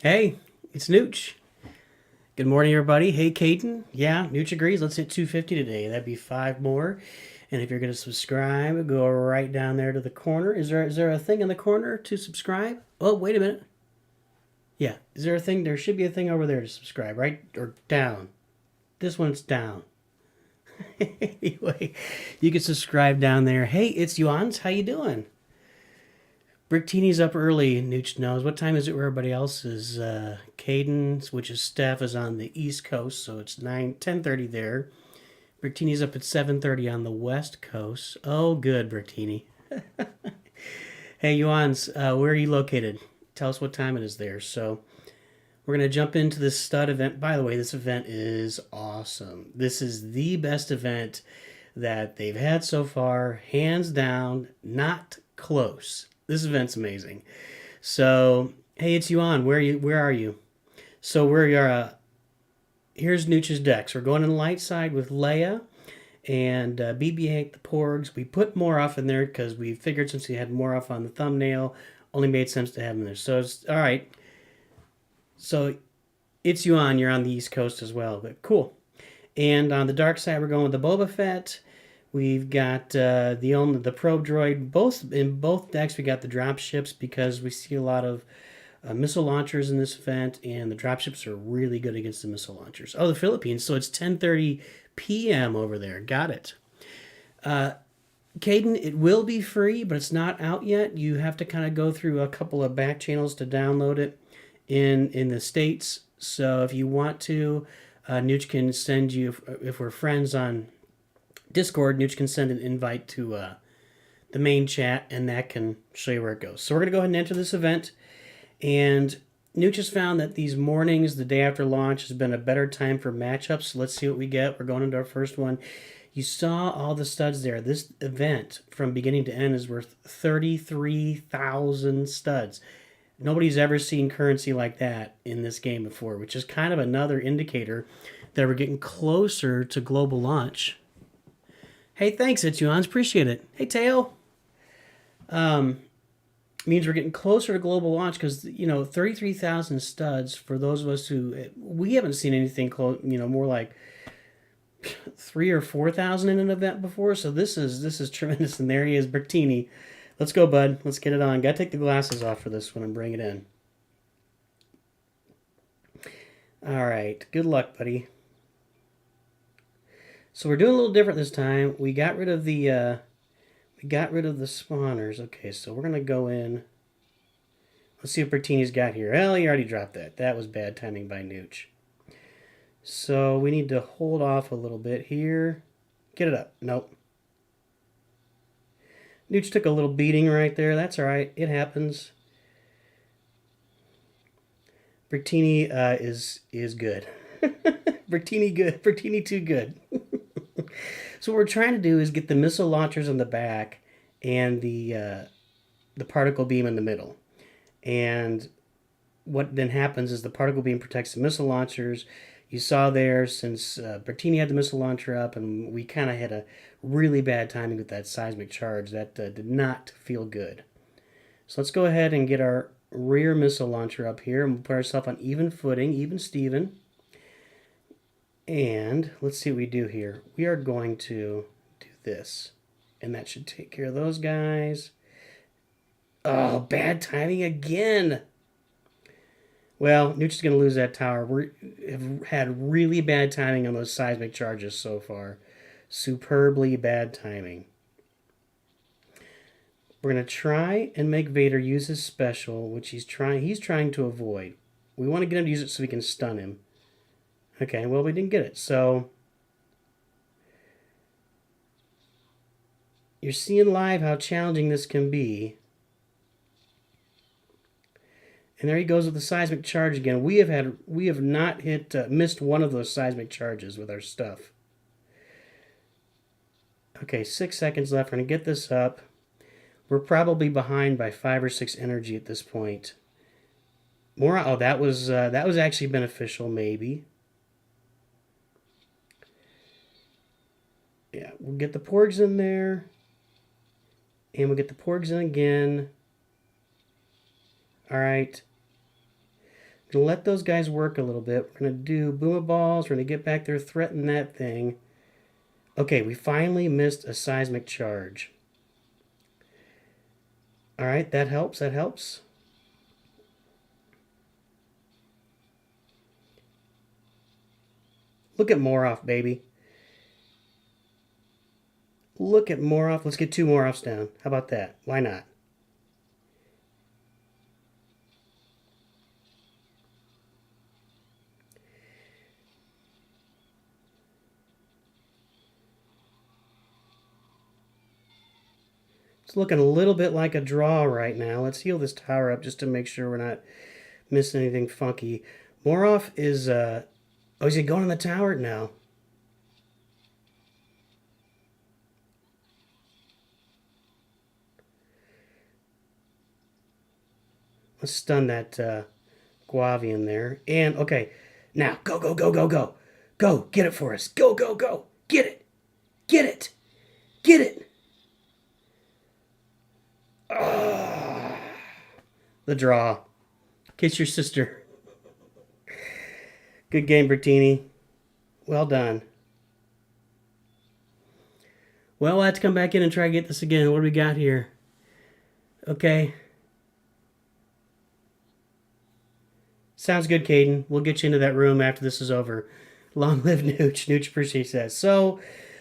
Hey, it's Nooch. Good morning, everybody. Hey, Caden. Yeah, Nooch agrees. Let's hit 250 today. That'd be 5 more. And if you're going to subscribe, go right down there to the corner. Is there a thing in the corner to subscribe? Oh, wait a minute. Yeah, is there a thing? There should be a thing over there to subscribe, right? Or down. This one's down. Anyway, you can subscribe down there. Hey, it's Yuans. How you doing? Bricktini's up early, Nooch knows. What time is it where everybody else is? Caden, which is Steph, is on the East Coast, so it's 10:30 there. Bricktini's up at 7:30 on the West Coast. Oh, good, Bricktini. Hey, Yuans, where are you located? Tell us what time it is there. So we're going to jump into this stud event. By the way, this event is awesome. This is the best event that they've had so far, hands down, not close. This event's amazing. So, hey, it's Yuan. Where are you? So we're here's Nooch's decks. We're going in the light side with Leia and BB-8 the Porgs. We put more off in there because we figured since we had more off on the thumbnail, only made sense to have them there. So it's all right. So it's Yuan. You're on the East Coast as well, but cool. And on the dark side, we're going with the Boba Fett. We've got the probe droid. In both decks, we got the drop ships because we see a lot of missile launchers in this event, and the drop ships are really good against the missile launchers. Oh, the Philippines. So it's 10:30 p.m. over there. Got it. Caden, it will be free, but it's not out yet. You have to kind of go through a couple of back channels to download it in the States. So if you want to, Nooch can send you, if we're friends on Discord, Nooch can send an invite to the main chat, and that can show you where it goes. So we're going to go ahead and enter this event. And Nooch has found that these mornings, the day after launch, has been a better time for matchups. So let's see what we get. We're going into our first one. You saw all the studs there. This event, from beginning to end, is worth 33,000 studs. Nobody's ever seen currency like that in this game before, which is kind of another indicator that we're getting closer to global launch. Hey, thanks, Itchuans. Appreciate it. Hey, Teo. Means we're getting closer to global launch because, 33,000 studs for those of us who, we haven't seen anything close, more like 3,000 or 4,000 in an event before. So this is tremendous. And there he is, Bertini. Let's go, bud. Let's get it on. Got to take the glasses off for this one and bring it in. All right. Good luck, buddy. So we're doing a little different this time. We got rid of the spawners. Okay, so we're gonna go in. Let's see what Bertini's got here. Well, he already dropped that. That was bad timing by Nooch. So we need to hold off a little bit here. Get it up. Nope. Nooch took a little beating right there. That's all right. It happens. Bertini is good. Bertini good. Bertini too good. So what we're trying to do is get the missile launchers on the back and the particle beam in the middle. And what then happens is the particle beam protects the missile launchers. You saw there, since Bertini had the missile launcher up, and we kind of had a really bad timing with that seismic charge. That did not feel good. So let's go ahead and get our rear missile launcher up here, and we'll put ourselves on even footing, even Steven. And let's see what we do here. We are going to do this, and that should take care of those guys. Oh, bad timing again. Well, Nooch is going to lose that tower. We have had really bad timing on those seismic charges so far. Superbly bad timing. We're going to try and make Vader use his special, which he's trying to avoid. We want to get him to use it so we can stun him. Okay, well, we didn't get it. So you're seeing live how challenging this can be. And there he goes with the seismic charge again. We have not missed one of those seismic charges with our stuff. Okay, 6 seconds left. We're gonna get this up. We're probably behind by 5 or 6 energy at this point. More. Oh, that was actually beneficial, maybe. Yeah, we'll get the porgs in there. And we'll get the porgs in again. All right. We're going to let those guys work a little bit. We're going to do boomer balls. We're going to get back there, threaten that thing. Okay, we finally missed a seismic charge. All right, that helps. That helps. Look at Moroff, baby. Look at Moroff. Let's get 2 Moroffs down. How about that? Why not? It's looking a little bit like a draw right now. Let's heal this tower up just to make sure we're not missing anything funky. Moroff is... oh, is he going in the tower? No. Let's stun that Guavian there. And, okay. Now, go, go, go, go, go. Go, get it for us. Go, go, go. Get it. Get it. Get it. The draw. Kiss your sister. Good game, Bertini. Well done. Well, we'll have to come back in and try to get this again. What do we got here? Okay. Sounds good, Caden. We'll get you into that room after this is over. Long live Nooch. Nooch appreciates that. So,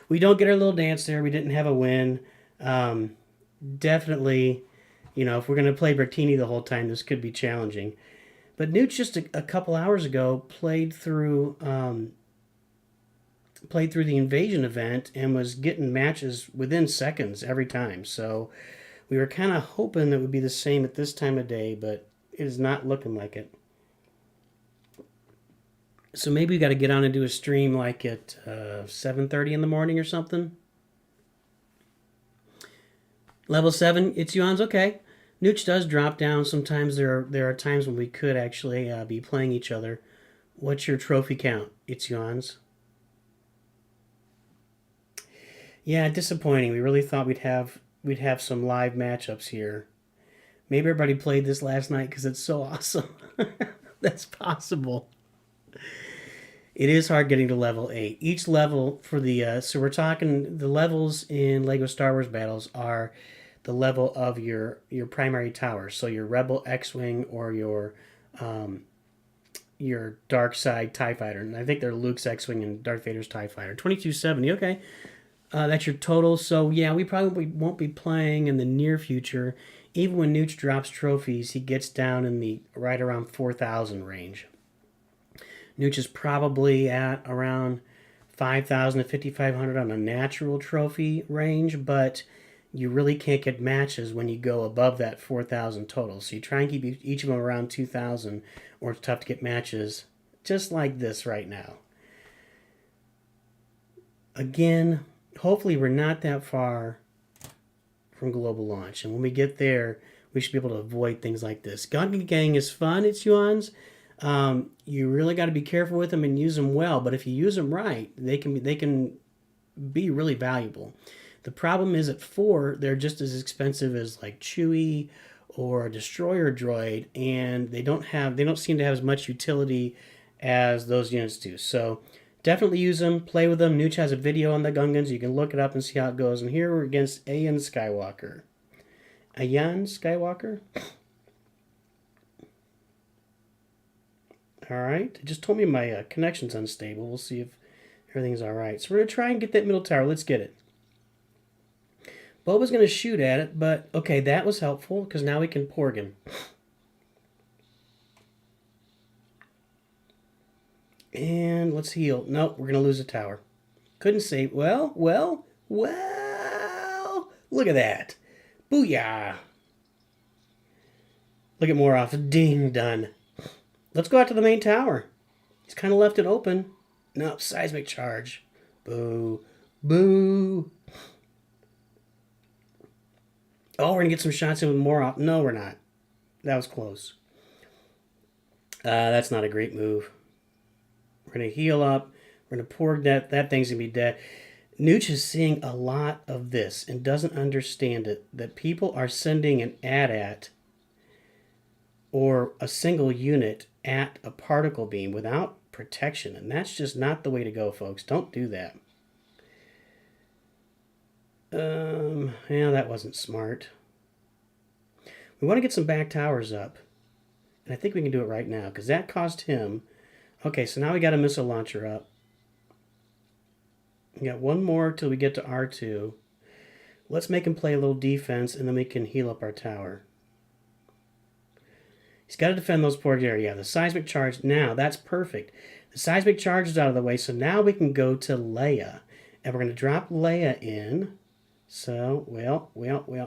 we don't get our little dance there. We didn't have a win. Definitely, you know, if we're going to play Bertini the whole time, this could be challenging. But Nooch just a couple hours ago played through the invasion event and was getting matches within seconds every time. So we were kind of hoping that it would be the same at this time of day, but it is not looking like it. So maybe we got to get on and do a stream like at 7:30 in the morning or something. Level 7, it's Yuan's okay. Nooch does drop down. Sometimes there are times when we could actually be playing each other. What's your trophy count? It's Yuan's. Yeah, disappointing. We really thought we'd have some live matchups here. Maybe everybody played this last night because it's so awesome. That's possible. It is hard getting to level 8. Each level for the so we're talking the levels in Lego Star Wars Battles are the level of your primary tower. So your Rebel X-Wing or your Dark Side TIE Fighter. And I think they're Luke's X-Wing and Darth Vader's TIE Fighter. 2270, okay. That's your total. So yeah, we probably won't be playing in the near future. Even when Nooch drops trophies, he gets down in the right around 4,000 range. Nooch is probably at around 5,000 to 5,500 on a natural trophy range, but you really can't get matches when you go above that 4,000 total. So you try and keep each of them around 2,000, or it's tough to get matches just like this right now. Again, hopefully we're not that far from global launch, and when we get there, we should be able to avoid things like this. Gungan Gang is fun, it's Yuan's. You really got to be careful with them and use them well, but if you use them right, they can be really valuable. The problem is at 4, they're just as expensive as like Chewie or a destroyer droid, and they don't seem to have as much utility as those units do. So definitely use them, play with them. Nooch has a video on the Gungans. You can look it up and see how it goes. And here we're against Ayan Skywalker. Ayan Skywalker? All right. It just told me my connection's unstable. We'll see if everything's all right. So we're going to try and get that middle tower. Let's get it. Boba's going to shoot at it, but okay, that was helpful because now we can porg him. And let's heal. Nope, we're going to lose a tower. Couldn't save. Well. Look at that. Booyah. Look at Moroff. Ding, done. Let's go out to the main tower. He's kind of left it open. No, seismic charge. Boo. Boo. Oh, we're going to get some shots in with Moroff. No, we're not. That was close. That's not a great move. We're going to heal up. We're going to porg that. That thing's going to be dead. NOOCH is seeing a lot of this and doesn't understand it, that people are sending an AT-AT or a single unit at a particle beam without protection, and that's just not the way to go, folks. Don't do that. Yeah, that wasn't smart. We want to get some back towers up, and I think we can do it right now, because that cost him. Okay, so now we got a missile launcher up. We got one more till we get to R2. Let's make him play a little defense, and then we can heal up our tower. He's got to defend those ports there. Yeah, the seismic charge. Now, that's perfect. The seismic charge is out of the way, so now we can go to Leia. And we're going to drop Leia in. So, well.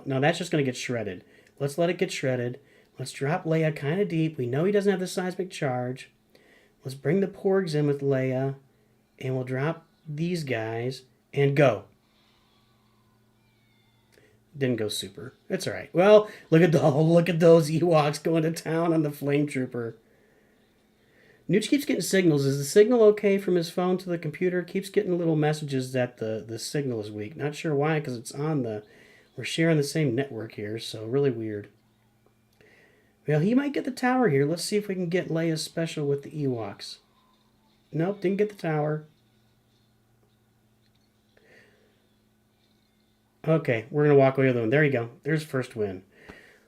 No, that's just going to get shredded. Let's let it get shredded. Let's drop Leia kind of deep. We know he doesn't have the seismic charge. Let's bring the porgs in with Leia. And we'll drop these guys and go. Didn't go super. It's all right. Well, look at those Ewoks going to town on the flame trooper. NOOCH keeps getting signals. Is the signal okay from his phone to the computer? Keeps getting little messages that the signal is weak. Not sure why, because it's on the... We're sharing the same network here, so really weird. Well, he might get the tower here. Let's see if we can get Leia's special with the Ewoks. Nope, didn't get the tower. Okay, we're going to walk away with one. There you go. There's first win.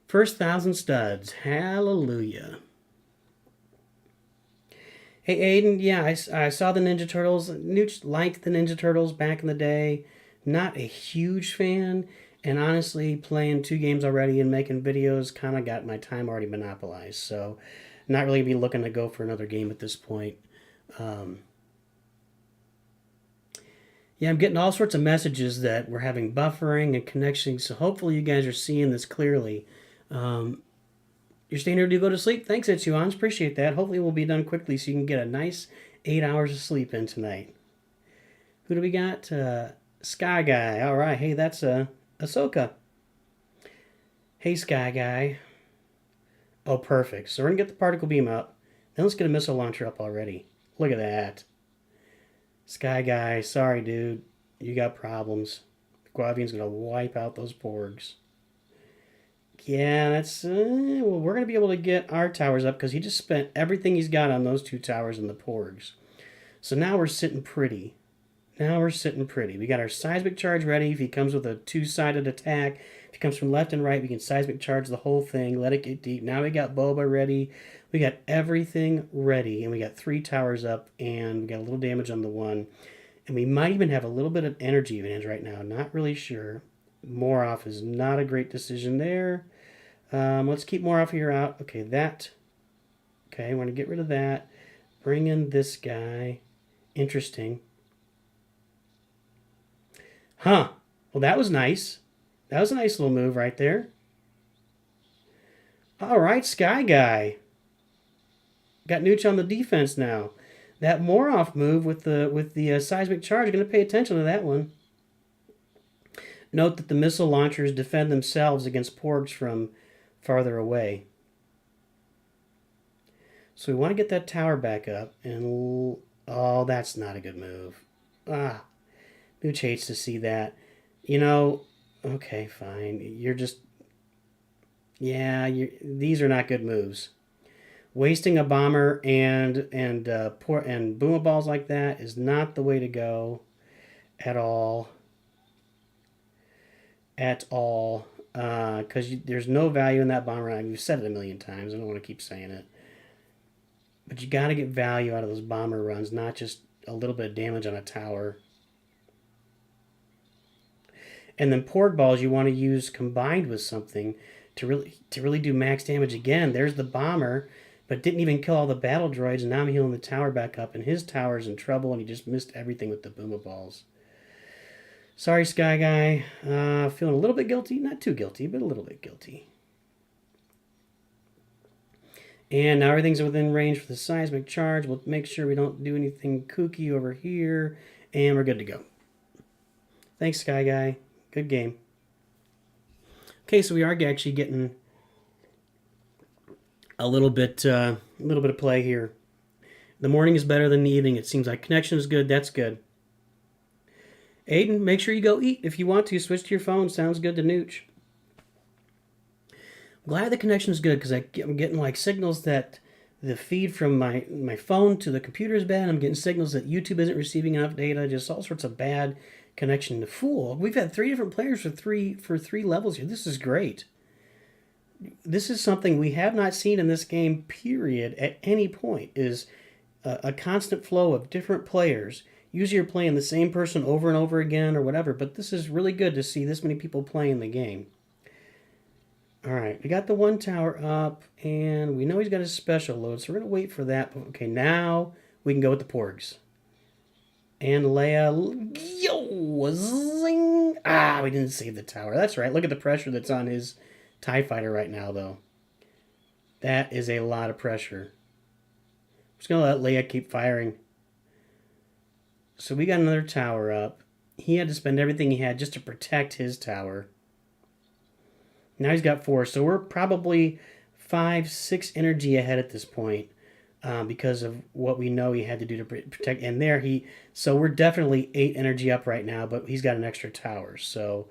First 1,000 studs. Hallelujah. Hey, Aiden, yeah, I saw the Ninja Turtles. NOOCH liked the Ninja Turtles back in the day. Not a huge fan. And honestly, playing 2 games already and making videos kind of got my time already monopolized. So, not really be looking to go for another game at this point. Yeah, I'm getting all sorts of messages that we're having buffering and connections. So hopefully you guys are seeing this clearly. You're staying here to go to sleep? Thanks, Itsuans. Appreciate that. Hopefully we'll be done quickly so you can get a nice 8 hours of sleep in tonight. Who do we got? Sky Guy. All right. Hey, that's Ahsoka. Hey, Sky Guy. Oh, perfect. So we're going to get the particle beam up. Then let's get a missile launcher up already. Look at that. Sky Guy. Sorry, dude. You got problems. Guavian's going to wipe out those porgs. Yeah, that's... well, we're going to be able to get our towers up because he just spent everything he's got on those 2 towers and the porgs. So now we're sitting pretty. We got our seismic charge ready. If he comes with a 2-sided attack, if he comes from left and right, we can seismic charge the whole thing, let it get deep. Now we got Boba ready. We got everything ready, and we got 3 towers up, and we got a little damage on the 1. And we might even have a little bit of energy advantage right now. Not really sure. More off is not a great decision there. Let's keep more off here out. Okay, that. Okay, I want to get rid of that. Bring in this guy. Interesting. Huh. Well, that was nice. That was a nice little move right there. All right, Sky Guy. Got NOOCH on the defense now. That Moroff move with the seismic charge, going to pay attention to that one. Note that the missile launchers defend themselves against porgs from farther away. So we want to get that tower back up. And oh, that's not a good move. Ah, NOOCH hates to see that. You know, okay, fine. You're just... Yeah, these are not good moves. Wasting a bomber and boomer balls like that is not the way to go at all. At all. Because there's no value in that bomber. We've said it a million times. I don't want to keep saying it. But you got to get value out of those bomber runs, not just a little bit of damage on a tower. And then porg balls you want to use combined with something to really do max damage again. There's the bomber, but didn't even kill all the battle droids, and now I'm healing the tower back up, and his tower's in trouble, and he just missed everything with the boomer balls. Sorry, Sky Guy. Feeling a little bit guilty. Not too guilty, but a little bit guilty. And now everything's within range for the seismic charge. We'll make sure we don't do anything kooky over here, and we're good to go. Thanks, Sky Guy. Good game. Okay, so we are actually getting a little bit of play here. The morning is better than the evening. It seems like connection is good. That's good. Aiden, make sure you go eat. If you want to, switch to your phone. Sounds good to Nooch. Glad the connection is good because I'm getting like signals that the feed from my phone to the computer is bad. I'm getting signals that YouTube isn't receiving enough data. Just all sorts of bad connection to Fool. We've had 3 different players for three levels here. This is great. This is something we have not seen in this game, period, at any point, is a constant flow of different players. Usually you're playing the same person over and over again or whatever, but this is really good to see this many people playing the game. All right, we got the 1 tower up, and we know he's got his special load, so we're going to wait for that. Okay, now we can go with the porgs. And Leia, yo, zing! Ah, we didn't save the tower. That's right. Look at the pressure that's on his TIE fighter right now, though. That is a lot of pressure. I'm just going to let Leia keep firing. So we got another tower up. He had to spend everything he had just to protect his tower. Now he's got 4, so we're probably 5, 6 energy ahead at this point because of what we know he had to do to protect. And so we're definitely 8 energy up right now, but he's got an extra tower, so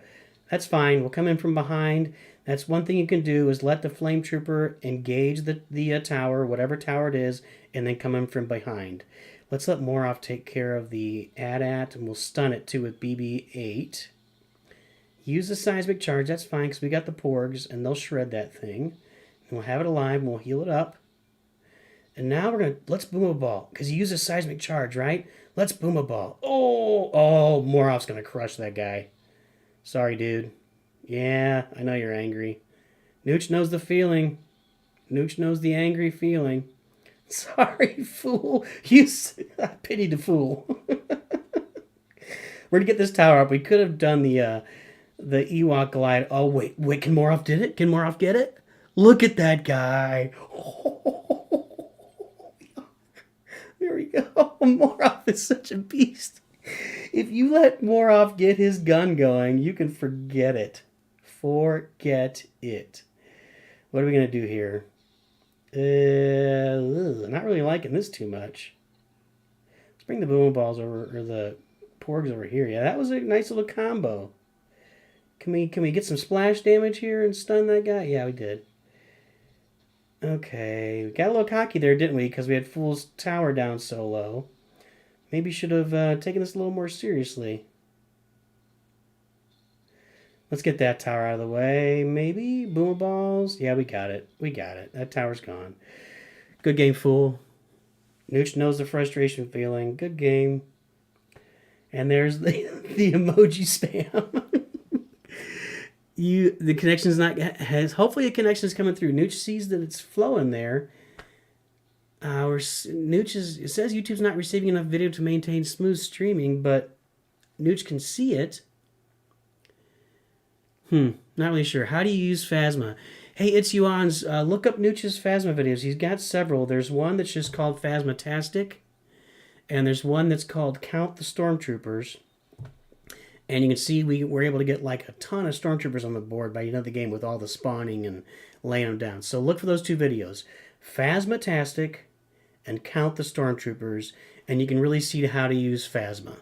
that's fine. We'll come in from behind. That's one thing you can do is let the flame trooper engage the tower, whatever tower it is, and then come in from behind. Let's let Morov take care of the AT-AT, and we'll stun it too with BB-8. Use the seismic charge, that's fine, because we got the porgs, and they'll shred that thing. And we'll have it alive, and we'll heal it up. And now let's boom a ball, because you use a seismic charge, right? Let's boom a ball. Oh, Morov's going to crush that guy. Sorry, dude. Yeah, I know you're angry. Nooch knows the feeling. Nooch knows the angry feeling. Sorry, fool. I pity the fool. We're going to get this tower up. We could have done the Ewok glide. Oh, wait, can Morov did it? Can Morov get it? Look at that guy. Oh, there we go. Morov is such a beast. If you let Morov get his gun going, you can forget it. Forget it. What are we going to do here? Not really liking this too much. Let's bring the boom balls over, or the porgs over here. Yeah, that was a nice little combo. Can we get some splash damage here and stun that guy? Yeah, we did. Okay, we got a little cocky there, didn't we? Because we had Fool's tower down so low. Maybe should have taken this a little more seriously. Let's get that tower out of the way. Maybe boomer balls. Yeah, we got it. We got it. That tower's gone. Good game, Fool. Nooch knows the frustration feeling. Good game. And there's the emoji spam. The connection's not hopefully the connection's coming through. Nooch sees that it's flowing there. It says YouTube's not receiving enough video to maintain smooth streaming, but Nooch can see it. Not really sure. How do you use Phasma? Hey, it's Yuan's. Look up Nooch's Phasma videos. He's got several. There's one that's just called Phasmatastic, and there's one that's called Count the Stormtroopers. And you can see we were able to get like a ton of Stormtroopers on the board by the end of the game with all the spawning and laying them down. So look for those 2 videos. Phasmatastic and Count the Stormtroopers, and you can really see how to use Phasma.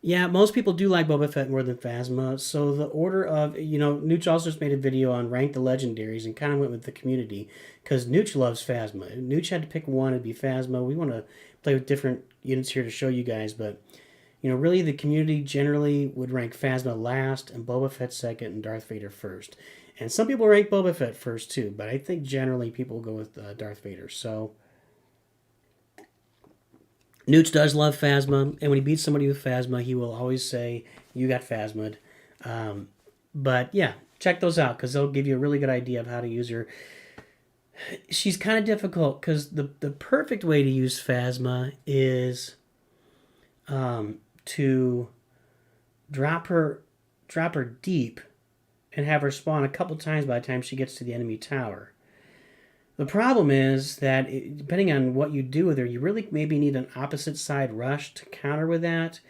Yeah, most people do like Boba Fett more than Phasma, so the order of, Nooch also just made a video on Rank the Legendaries and kind of went with the community, because Nooch loves Phasma. Nooch had to pick one, it'd be Phasma. We want to play with different units here to show you guys, but, really the community generally would rank Phasma last, and Boba Fett second, and Darth Vader first. And some people rank Boba Fett first, too, but I think generally people go with Darth Vader, so Nooch does love Phasma, and when he beats somebody with Phasma, he will always say, you got Phasma'd. But yeah, check those out, because they'll give you a really good idea of how to use her. She's kind of difficult, because the perfect way to use Phasma is to drop her deep and have her spawn a couple times by the time she gets to the enemy tower. The problem is that depending on what you do with her, you really maybe need an opposite side rush to counter with that,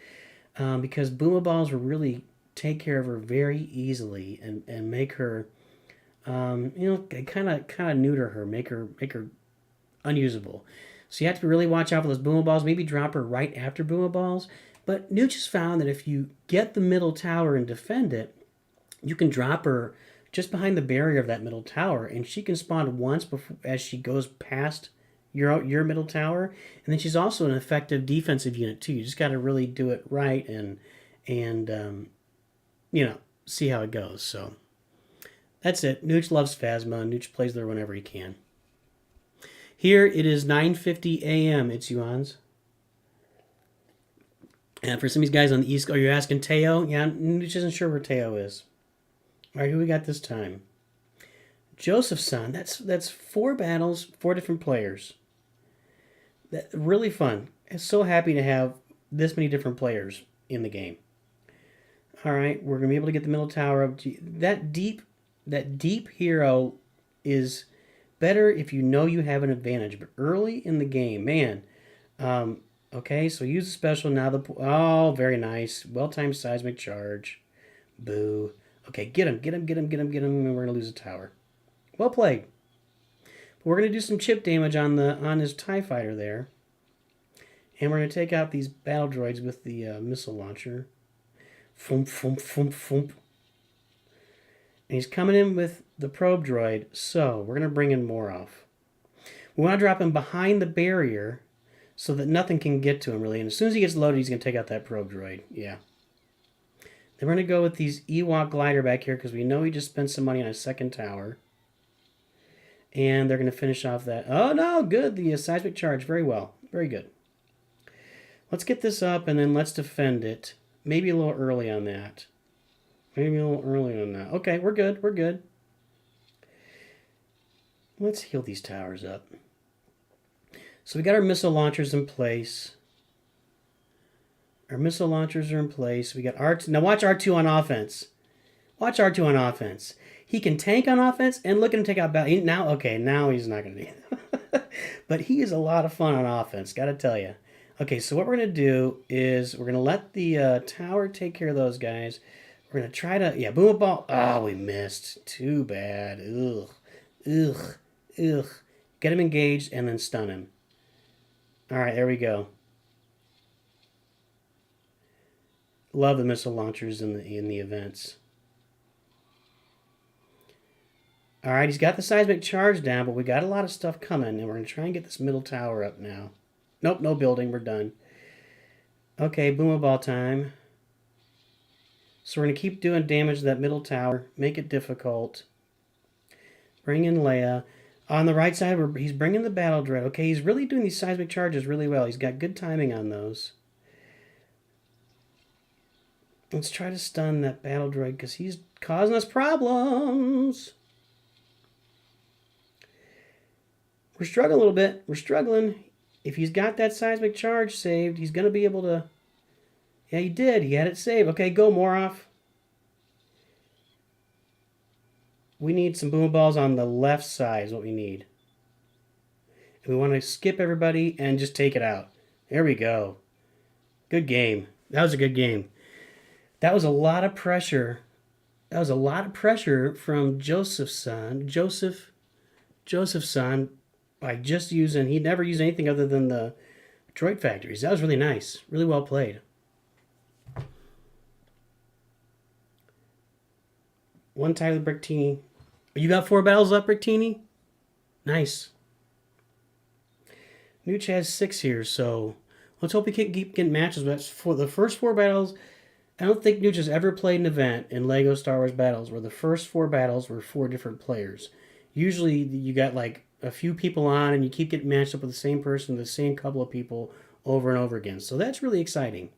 because Boomer Balls will really take care of her very easily and make her, kind of neuter her, make her unusable. So you have to really watch out for those boomer balls. Maybe drop her right after boomer balls. But NOOCH has found that if you get the middle tower and defend it, you can drop her just behind the barrier of that middle tower, and she can spawn once before, as she goes past your middle tower, and then she's also an effective defensive unit too. You just got to really do it right and see how it goes. So that's it. NOOCH loves Phasma. NOOCH plays there whenever he can. Here it is 9:50 a.m. It's Yuan's. And for some of these guys on the East Coast, are you asking Teo? Yeah, NOOCH isn't sure where Teo is. All right, who we got this time? Joseph-san. That's 4 battles, 4 different players. That really fun. I'm so happy to have this many different players in the game. All right, we're gonna be able to get the middle tower up. That deep hero is better if you know you have an advantage. But early in the game, man. Okay, so use the special now. Oh, very nice. Well-timed seismic charge. Boo. Okay, get him, and we're gonna lose a tower. Well played. But we're gonna do some chip damage on his TIE fighter there, and we're gonna take out these battle droids with the missile launcher. Foomp, foomp, foomp, foomp. And he's coming in with the probe droid, so we're gonna bring in more off. We want to drop him behind the barrier so that nothing can get to him really. And as soon as he gets loaded, he's gonna take out that probe droid. Yeah. Then we're going to go with these Ewok glider back here because we know he just spent some money on a second tower. And they're going to finish off that. Oh, no, good. The seismic charge. Very well. Very good. Let's get this up and then let's defend it. Maybe a little early on that. Okay, we're good. We're good. Let's heal these towers up. So we got our missile launchers in place. Our missile launchers are in place. We got R2. Now watch R2 on offense. Watch R2 on offense. He can tank on offense and look at him take out battle. Now he's not going to do. But he is a lot of fun on offense, got to tell you. Okay, so what we're going to do is we're going to let the tower take care of those guys. We're going to try to, boom a ball. Oh, we missed. Too bad. Ugh. Get him engaged and then stun him. All right, there we go. Love the missile launchers in the events. All right, he's got the seismic charge down, but we got a lot of stuff coming, and we're going to try and get this middle tower up now. Nope, no building. We're done. Okay, boomer ball time. So we're going to keep doing damage to that middle tower. Make it difficult. Bring in Leia. On the right side, he's bringing the battle droid. Okay, he's really doing these seismic charges really well. He's got good timing on those. Let's try to stun that battle droid because he's causing us problems. We're struggling a little bit. We're struggling. If he's got that seismic charge saved, he's going to be able to... Yeah, he did. He had it saved. Okay, go, Moroff. We need some boom balls on the left side is what we need. And we want to skip everybody and just take it out. There we go. Good game. That was a good game. That was a lot of pressure. That was a lot of pressure from Joseph-san by just using... He never used anything other than the droid factories. That was really nice. Really well played. Untitled Brickteeny. You got 4 battles left, Brickteeny? Nice. NOOCH has 6 here, so let's hope we can keep getting matches. But for the first 4 battles, I don't think NOOCH has ever played an event in LEGO Star Wars Battles where the first 4 battles were 4 different players. Usually you got like a few people on and you keep getting matched up with the same person, the same couple of people over and over again. So that's really exciting.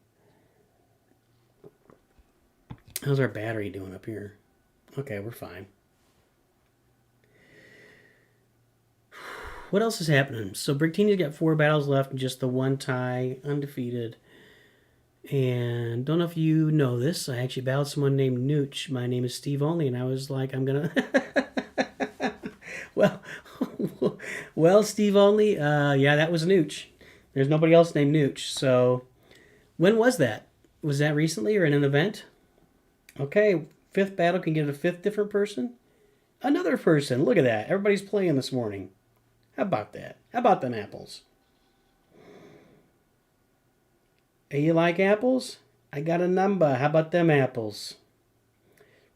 How's our battery doing up here? Okay, we're fine. What else is happening? So Brickteeny's got 4 battles left and just the 1 tie, undefeated. And don't know if you know this, I actually battled someone named NOOCH. My name is Steve Only, and I was like, I'm gonna... well, Steve Only, yeah, that was NOOCH. There's nobody else named NOOCH. So when was that? Was that recently or in an event? Okay, 5th battle can get a 5th different person. Another person, look at that. Everybody's playing this morning. How about that? How about them apples? Hey, you like apples? I got a number. How about them apples?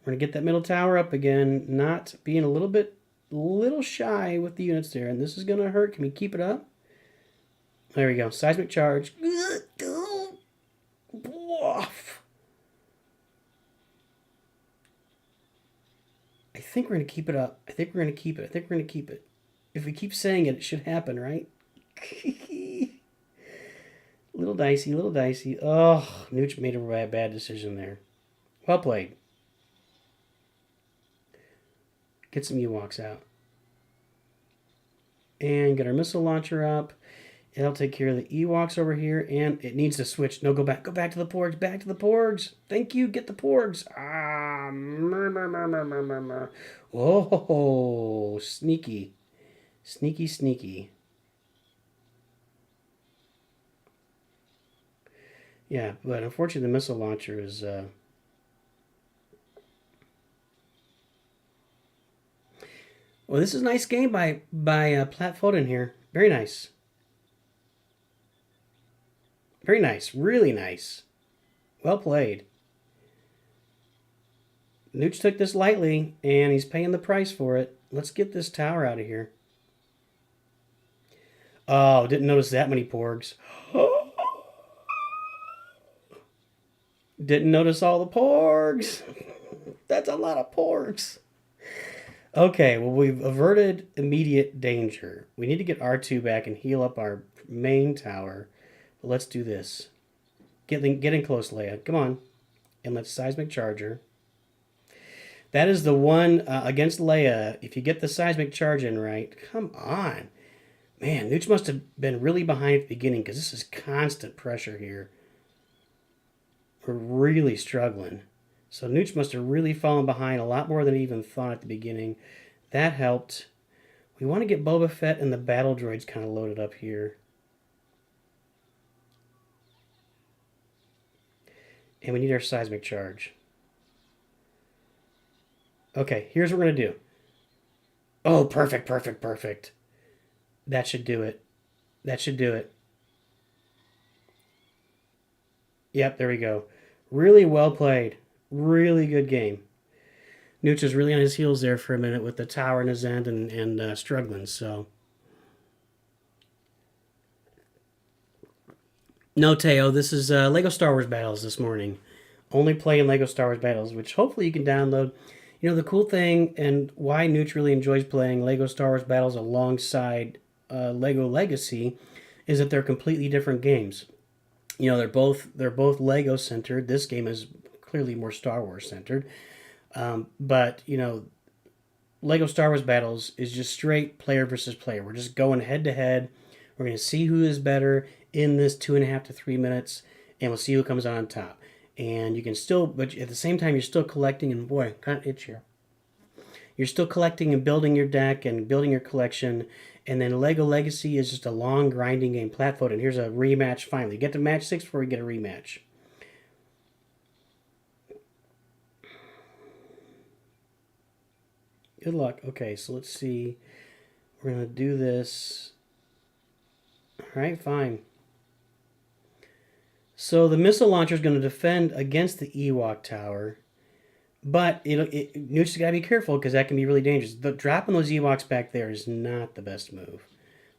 We're going to get that middle tower up again. Not being a little shy with the units there. And this is going to hurt. Can we keep it up? There we go. Seismic charge. I think we're going to keep it up. I think we're going to keep it. I think we're going to keep it. If we keep saying it, it should happen, right? Little dicey, little dicey. Oh, Nooch made a bad decision there. Well played. Get some Ewoks out. And get our missile launcher up. It'll take care of the Ewoks over here. And it needs to switch. No, go back. Go back to the Porgs. Back to the Porgs. Thank you. Get the Porgs. Ah. Oh, sneaky. Sneaky, sneaky. Yeah, but unfortunately the missile launcher is... Well, this is a nice game by Platt Foden here. Very nice. Very nice. Really nice. Well played. Nooch took this lightly, and he's paying the price for it. Let's get this tower out of here. Oh, didn't notice that many porgs. Didn't notice all the porgs. That's a lot of porgs. Okay, well, we've averted immediate danger. We need to get R2 back and heal up our main tower. But let's do this. Get in close, Leia. Come on. And let's seismic charge her. That is the one against Leia. If you get the seismic charge in right, come on. Man, Nooch must have been really behind at the beginning because this is constant pressure here. We're really struggling. So Nooch must have really fallen behind a lot more than he even thought at the beginning. That helped. We want to get Boba Fett and the battle droids kind of loaded up here. And we need our seismic charge. Okay, here's what we're going to do. Oh, perfect, perfect, perfect. That should do it. That should do it. Yep, there we go. Really well played. Really good game. Nooch was really on his heels there for a minute with the tower in his end and struggling, so. No, Teo, this is Lego Star Wars Battles this morning. Only playing Lego Star Wars Battles, which hopefully you can download. You know, the cool thing and why Nooch really enjoys playing Lego Star Wars Battles alongside Lego Legacy is that they're completely different games. You know, they're both Lego centered. This game is clearly more Star Wars centered. But, you know, Lego Star Wars Battles is just straight player versus player. We're just going head to head. We're going to see who is better in this 2.5 to 3 minutes, and we'll see who comes out on top. And you can still, but at the same time, you're still collecting, and boy, kind of itch here. You're still collecting and building your deck and building your collection. And then Lego Legacy is just a long grinding game. Platt Foden. And here's a rematch finally. Get to match 6 before we get a rematch. Good luck. Okay, so let's see. We're going to do this. All right, fine. So the missile launcher is going to defend against the Ewok tower. But Nooch's got to be careful because that can be really dangerous. Dropping those Ewoks back there is not the best move.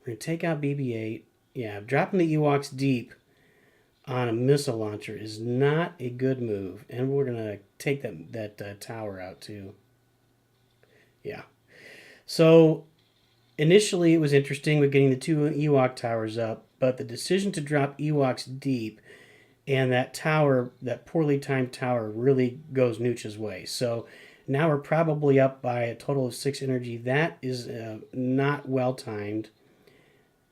We're going to take out BB-8. Yeah, dropping the Ewoks deep on a missile launcher is not a good move. And we're going to take that tower out too. Yeah. So initially it was interesting with getting the 2 Ewok towers up. But the decision to drop Ewoks deep and that tower, that poorly timed tower, really goes Nooch's way. So now we're probably up by a total of 6 energy. That is not well timed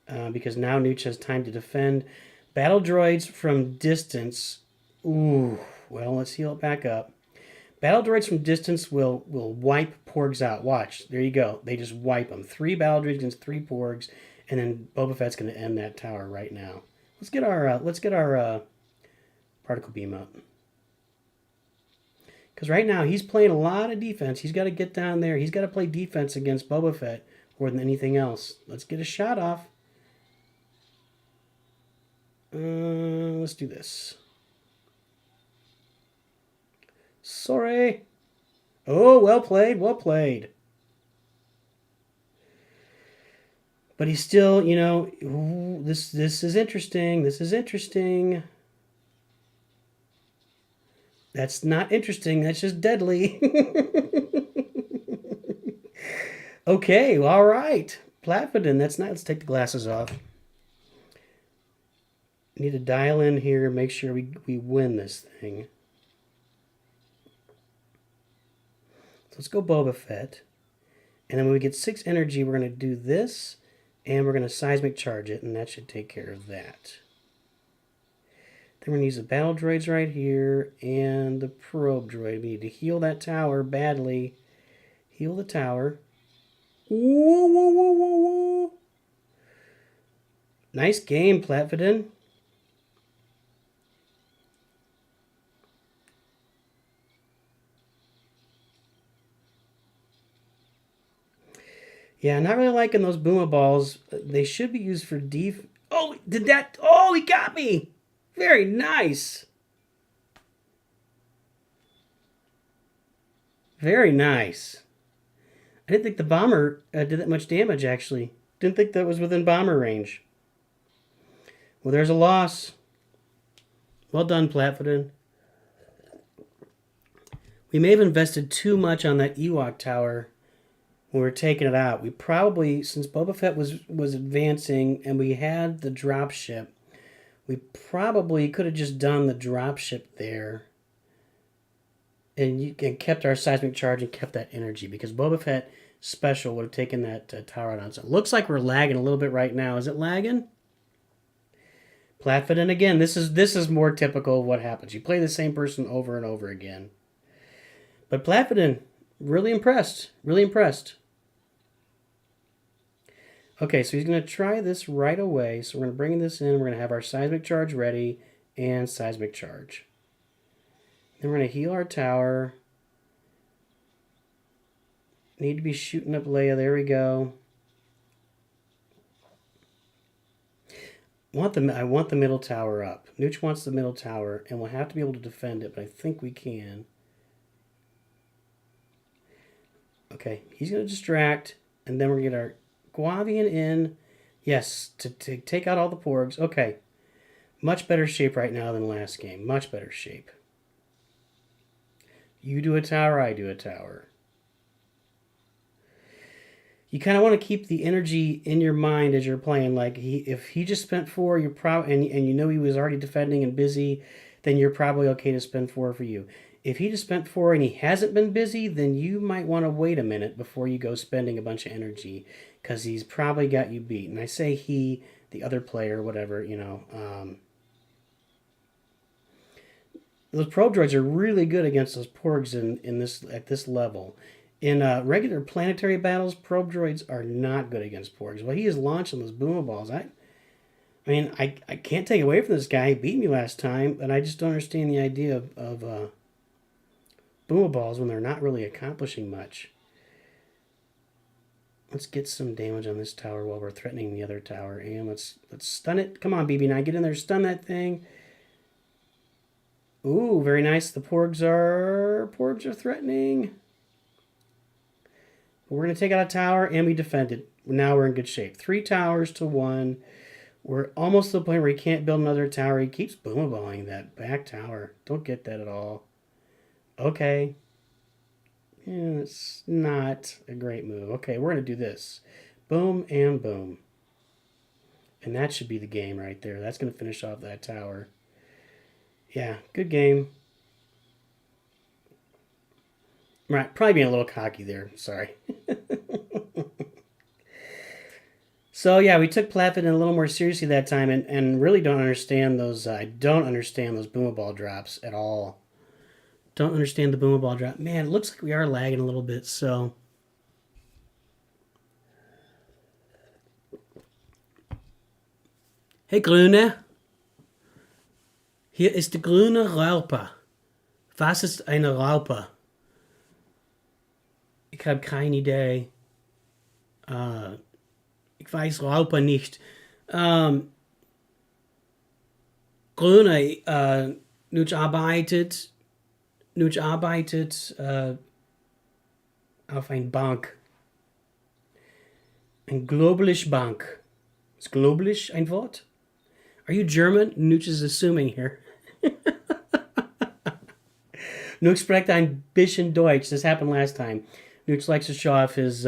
because now Nooch has time to defend. Battle droids from distance. Ooh, well, let's heal it back up. Battle droids from distance will wipe porgs out. Watch, there you go. They just wipe them. 3 battle droids against 3 porgs, and then Boba Fett's going to end that tower right now. Let's get our particle beam up. Because right now he's playing a lot of defense. He's got to get down there. He's got to play defense against Boba Fett more than anything else. Let's get a shot off. Let's let's do this. Sorry. Oh, well played, well played. But he's still, you know, ooh, this is interesting. This is interesting. That's not interesting. That's just deadly. Okay, well, all right. Platinum, that's not. Let's take the glasses off. Need to dial in here, make sure we win this thing. So let's go Boba Fett. And then when we get 6 energy, we're going to do this, and we're going to seismic charge it, and that should take care of that. Then we're going to use the battle droids right here, and the probe droid. We need to heal that tower badly. Heal the tower. Whoa, whoa, whoa, whoa, whoa. Nice game, Platinum. Yeah, not really liking those boomer balls. They should be used for def... Oh, did that... Oh, he got me! Very nice. Very nice. I didn't think the bomber did that much damage, actually. Didn't think that was within bomber range. Well, there's a loss. Well done, Platinum. We may have invested too much on that Ewok tower when we were taking it out. We probably, since Boba Fett was advancing and we had the dropship, we probably could have just done the dropship there and kept our seismic charge and kept that energy, because Boba Fett special would have taken that tower out on its own. Looks like we're lagging a little bit right now. Is it lagging? Platinum again. This is more typical of what happens. You play the same person over and over again. But Platinum, really impressed. Really impressed. Okay, so he's going to try this right away. So we're going to bring this in. We're going to have our seismic charge ready and seismic charge. Then we're going to heal our tower. Need to be shooting up Leia. There we go. I want the middle tower up. Nooch wants the middle tower, and we'll have to be able to defend it, but I think we can. Okay, he's going to distract, and then we're going to get our Guavian in. Yes, to take out all the porgs. Okay, much better shape right now than last game. Much better shape. You do a tower, I do a tower. You kind of want to keep the energy in your mind as you're playing. Like, if he just spent 4, you're and you know he was already defending and busy, then you're probably okay to spend 4 for you. If he just spent 4 and he hasn't been busy, then you might want to wait a minute before you go spending a bunch of energy, because he's probably got you beat. And I say he, the other player, whatever, you know. Those probe droids are really good against those porgs at this level. In regular planetary battles, probe droids are not good against porgs. Well, he is launching those boomer balls. I mean, I can't take away from this guy. He beat me last time, but I just don't understand the idea of boomer balls when they're not really accomplishing much. Let's get some damage on this tower while we're threatening the other tower, and let's stun it. Come on, BB9, get in there, stun that thing. Ooh, very nice. The porgs are threatening. We're going to take out a tower, and we defend it. Now we're in good shape. 3 towers to 1. We're almost to the point where he can't build another tower. He keeps boomerballing that back tower. Don't get that at all. Okay. Yeah, it's not a great move. Okay, we're going to do this. Boom and boom. And that should be the game right there. That's going to finish off that tower. Yeah, good game. Right, probably being a little cocky there. Sorry. So yeah, we took Platinum a little more seriously that time, and really don't understand those. I don't understand those boomer ball drops at all. Don't understand the boomer ball drop. Man, it looks like we are lagging a little bit. So hey Grüne, hier ist die grüne Raupe. Was ist eine Raupe? Ich habe keine Idee. Ich weiß Raupe nicht. Grüne, NOOCH arbeitet, NOOCH arbeitet auf ein Bank. Ein globalisch Bank. Is globalisch ein Wort? Are you German? NOOCH is assuming here. NOOCH spricht ein bisschen Deutsch. This happened last time. NOOCH likes to show off his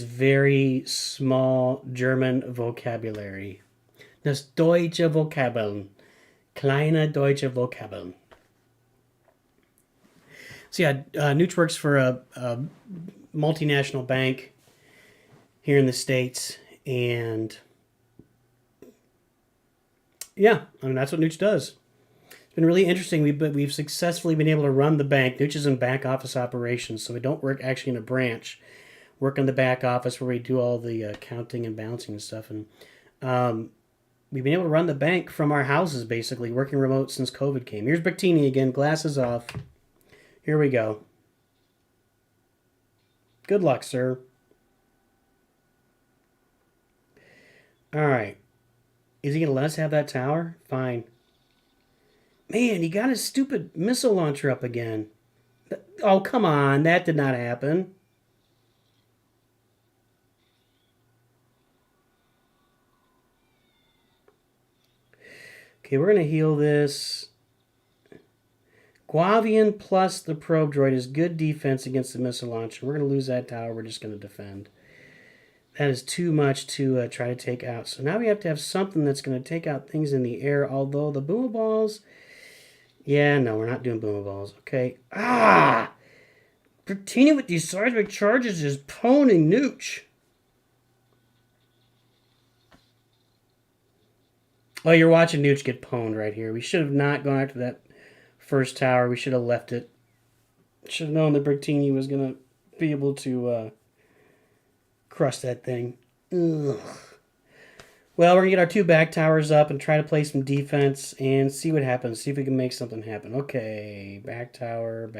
very small German vocabulary. Das deutsche Vokabeln. Kleine deutsche Vokabeln. So yeah, NOOCH works for a multinational bank here in the States, and yeah, I mean that's what NOOCH does. It's been really interesting. We've successfully been able to run the bank. NOOCH is in back office operations, so we don't work actually in a branch. Work in the back office where we do all the counting and balancing and stuff, and we've been able to run the bank from our houses, basically, working remote since COVID came. Here's Bertini again, glasses off. Here we go. Good luck, sir. All right. Is he going to let us have that tower? Fine. Man, he got his stupid missile launcher up again. Oh, come on. That did not happen. Okay, we're going to heal this. Guavian plus the probe droid is good defense against the missile launcher. We're going to lose that tower. We're just going to defend. That is too much to try to take out. So now we have to have something that's going to take out things in the air. Although the boomer balls... Yeah, no, we're not doing boomer balls. Okay. Ah! Bertini with these seismic charges is poning NOOCH. Oh, you're watching NOOCH get pwned right here. We should have not gone after that first tower. We should have left it. Should have known that Bertini was going to be able to crush that thing. Ugh. Well, we're going to get our 2 back towers up and try to play some defense and see what happens. See if we can make something happen. Okay, back tower,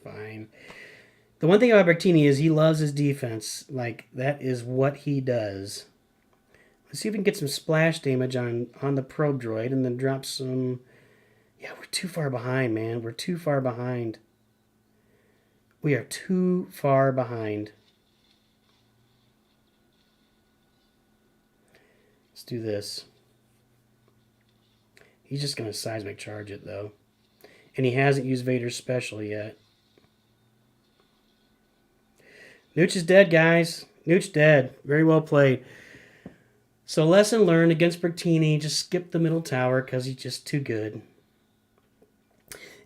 fine. The one thing about Bertini is he loves his defense. Like, that is what he does. Let's see if we can get some splash damage on the probe droid and then drop some... Yeah, we're too far behind, man. We're too far behind. We are too far behind. Let's do this. He's just going to seismic charge it, though. And he hasn't used Vader's special yet. NOOCH is dead, guys. NOOCH dead. Very well played. So lesson learned against Bertini. Just skip the middle tower because he's just too good.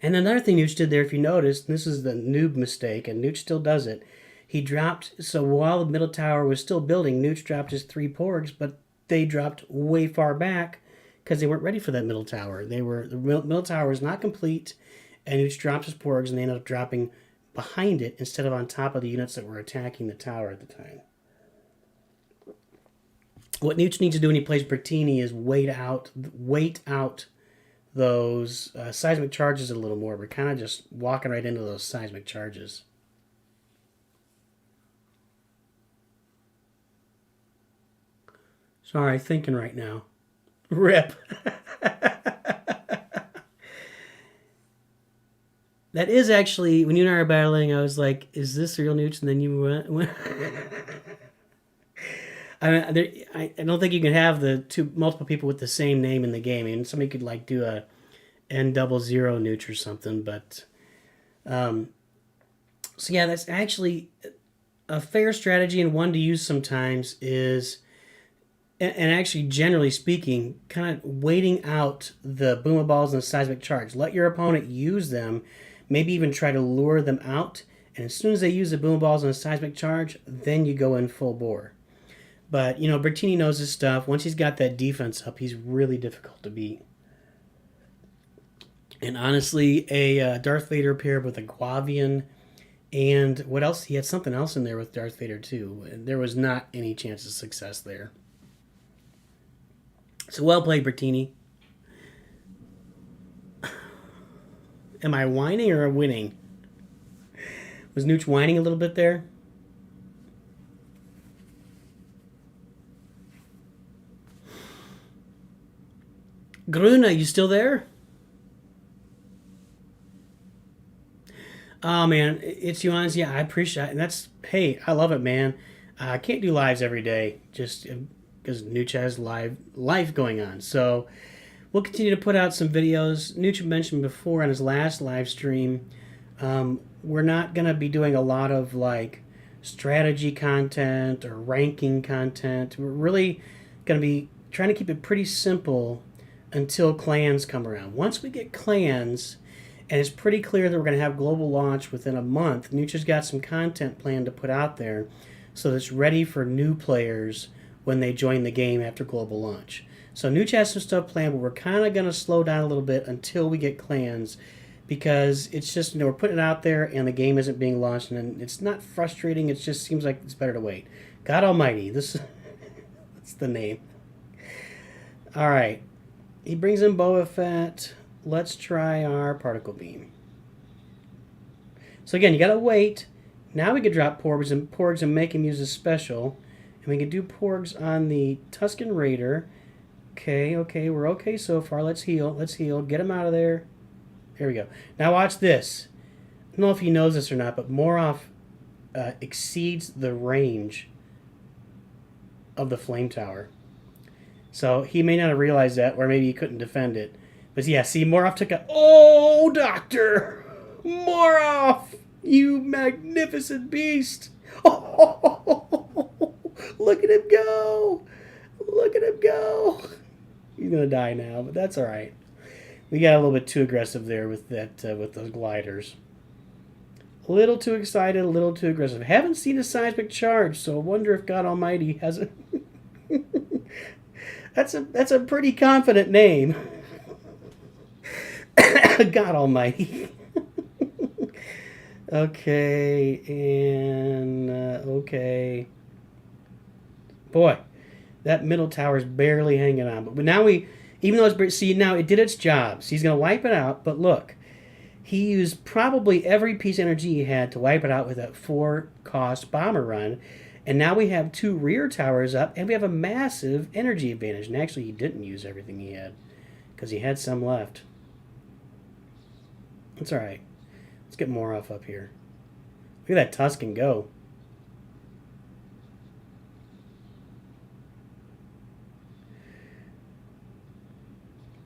And another thing NOOCH did there, if you noticed, this is the noob mistake, and NOOCH still does it. He dropped, so while the middle tower was still building, NOOCH dropped his 3 porgs, but they dropped way far back because they weren't ready for that middle tower. The middle tower was not complete, and NOOCH dropped his porgs, and they ended up dropping behind it instead of on top of the units that were attacking the tower at the time. What NOOCH needs to do when he plays Bertini is wait out those seismic charges a little more. We're kind of just walking right into those seismic charges. Sorry, thinking right now. Rip. That is actually, when you and I were battling, I was like, is this real NOOCH? And then you went... I don't think you can have multiple people with the same name in the game. I mean, somebody could like do a N00 NOOCH or something, but so yeah, that's actually a fair strategy and one to use sometimes is, and actually generally speaking, kind of waiting out the boomer balls and the seismic charge. Let your opponent use them, maybe even try to lure them out, and as soon as they use the boomer balls and the seismic charge, then you go in full bore. But, you know, Bertini knows his stuff. Once he's got that defense up, he's really difficult to beat. And honestly, a Darth Vader paired with a Guavian and what else? He had something else in there with Darth Vader, too. There was not any chance of success there. So well played, Bertini. Am I whining or winning? Was NOOCH whining a little bit there? Gruna, you still there? Oh man, it's Yuan's. Yeah, I appreciate it. And that's, hey, I love it, man. I can't do lives every day just because Nooch has life going on. So we'll continue to put out some videos. Nooch mentioned before on his last live stream, we're not going to be doing a lot of like strategy content or ranking content. We're really going to be trying to keep it pretty simple until clans come around. Once we get clans, and it's pretty clear that we're going to have global launch within a month, Nooch has got some content planned to put out there so that it's ready for new players when they join the game after global launch. So Nooch has some stuff planned, but we're kind of going to slow down a little bit until we get clans, because it's just, we're putting it out there and the game isn't being launched, and it's not frustrating. It just seems like it's better to wait. God Almighty, that's the name. All right, he brings in Boba Fett. Let's try our particle beam. So again, you gotta wait. Now we can drop porgs and make him use a special, and we can do porgs on the Tusken Raider. Okay, we're okay so far. Let's heal. Get him out of there. There we go. Now watch this. I don't know if he knows this or not, but Moroff exceeds the range of the flame tower. So he may not have realized that, or maybe he couldn't defend it. But yeah, see, Moroff took a... Oh, Doctor! Moroff! You magnificent beast! Oh, look at him go! Look at him go! He's gonna die now, but that's all right. We got a little bit too aggressive there with that, with those gliders. A little too excited, a little too aggressive. Haven't seen a seismic charge, so I wonder if God Almighty has a... That's a pretty confident name. God Almighty. Okay, and okay. Boy, that middle tower is barely hanging on. But now even though it's, see, now it did its job. So he's going to wipe it out. But look, he used probably every piece of energy he had to wipe it out with that 4-cost bomber run. And now we have 2 rear towers up, and we have a massive energy advantage. And actually, he didn't use everything he had, because he had some left. That's all right. Let's get more off up here. Look at that Tusken go.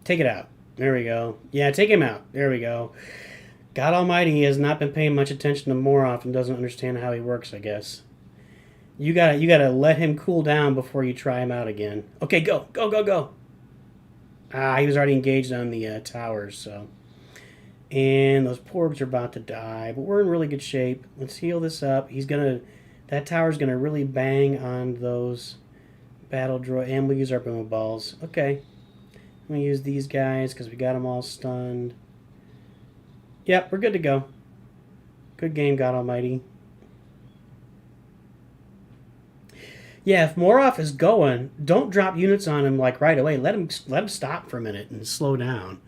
Take it out. There we go. Yeah, take him out. There we go. God Almighty, he has not been paying much attention to Moroff and doesn't understand how he works, I guess. You gotta let him cool down before you try him out again. Okay, go. Ah, he was already engaged on the towers, so... And those porgs are about to die, but we're in really good shape. Let's heal this up. That tower's gonna really bang on those battle droid, and we'll use our boom balls. Okay. I'm gonna use these guys because we got them all stunned. Yep, we're good to go. Good game, God Almighty. Yeah, if Moroff is going, don't drop units on him like right away. Let him stop for a minute and slow down.